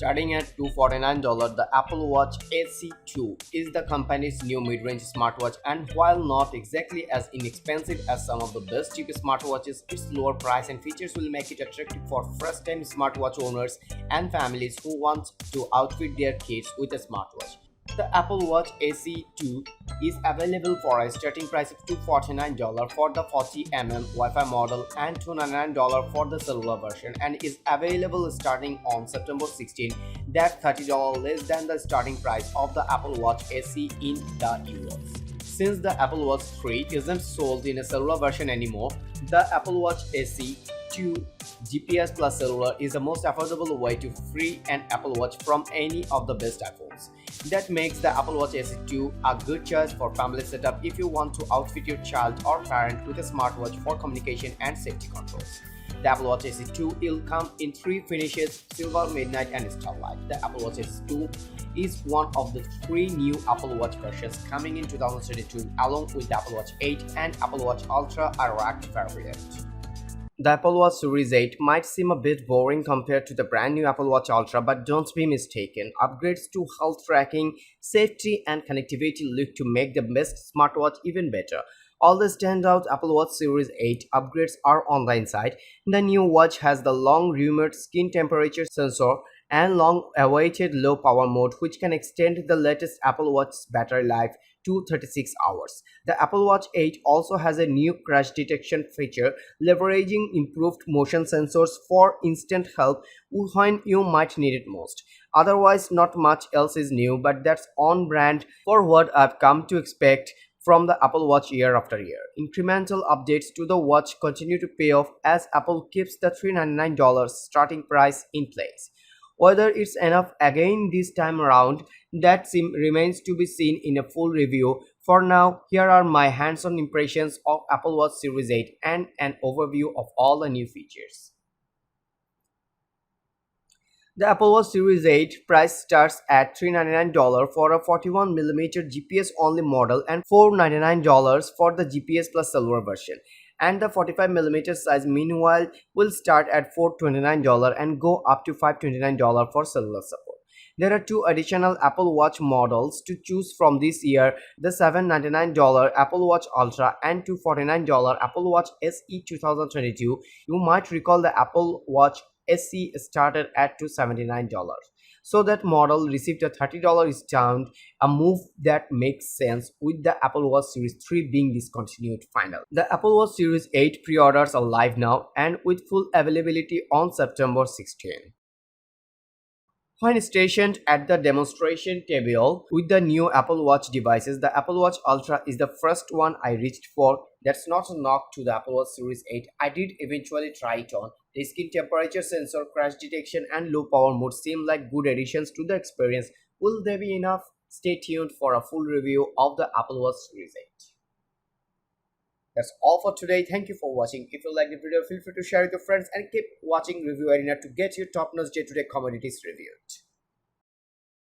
Starting at $249, the Apple Watch SE2 is the company's new mid-range smartwatch, and while not exactly as inexpensive as some of the best cheapest smartwatches, its lower price and features will make it attractive for first-time smartwatch owners and families who want to outfit their kids with a smartwatch. The Apple Watch SE2 is available for a starting price of $249 for the 40mm Wi-Fi model and $299 for the cellular version, and is available starting on September 16. That's $30 less than the starting price of the Apple Watch SE in the US. Since the Apple Watch 3 isn't sold in a cellular version anymore, the Apple Watch SE 2 GPS plus cellular is the most affordable way to free an Apple Watch from any of the best iPhones. That makes the Apple Watch SE 2 a good choice for family setup if you want to outfit your child or parent with a smartwatch for communication and safety controls. The Apple Watch SE 2 will come in three finishes: silver, midnight, and starlight. The Apple Watch SE 2 is one of the three new Apple Watch versions coming in 2022, along with the Apple Watch 8 and Apple Watch Ultra a wrapped variant. The Apple Watch Series 8 might seem a bit boring compared to the brand new Apple Watch Ultra, but don't be mistaken. Upgrades to health tracking, safety, and connectivity look to make the best smartwatch even better. All the standout Apple Watch Series 8 upgrades are on the inside. The new watch has the long-rumored skin temperature sensor and long-awaited low-power mode, which can extend the latest Apple Watch's battery life to 36 hours. The Apple Watch 8 also has a new crash detection feature, leveraging improved motion sensors for instant help when you might need it most. Otherwise, not much else is new, but that's on brand for what I've come to expect from the Apple Watch year after year. Incremental updates to the watch continue to pay off as Apple keeps the $399 starting price in place. Whether it's enough again this time around, that remains to be seen in a full review. For now, here are my hands-on impressions of Apple Watch Series 8 and an overview of all the new features. The Apple Watch Series 8 price starts at $399 for a 41mm GPS-only model and $499 for the GPS plus cellular version. And the 45mm size meanwhile will start at $429 and go up to $529 for cellular support. There are two additional Apple Watch models to choose from this year: the $799 Apple Watch Ultra and $249 Apple Watch SE 2022. You might recall the Apple Watch SE started at $279. So that model received a $30 discount, a move that makes sense with the Apple Watch Series 3 being discontinued finally. The Apple Watch Series 8 pre-orders are live now and with full availability on September 16. When stationed at the demonstration table with the new Apple Watch devices, the Apple Watch Ultra is the first one I reached for. That's not a knock to the Apple Watch Series 8. I did eventually try it on. The skin temperature sensor, crash detection, and low power mode seem like good additions to the experience. Will they be enough? Stay tuned for a full review of the Apple Watch Series 8. That's all for today. Thank you for watching. If you like the video, feel free to share with your friends and keep watching Review Arena to get your top-notch day-to-day commodities reviewed.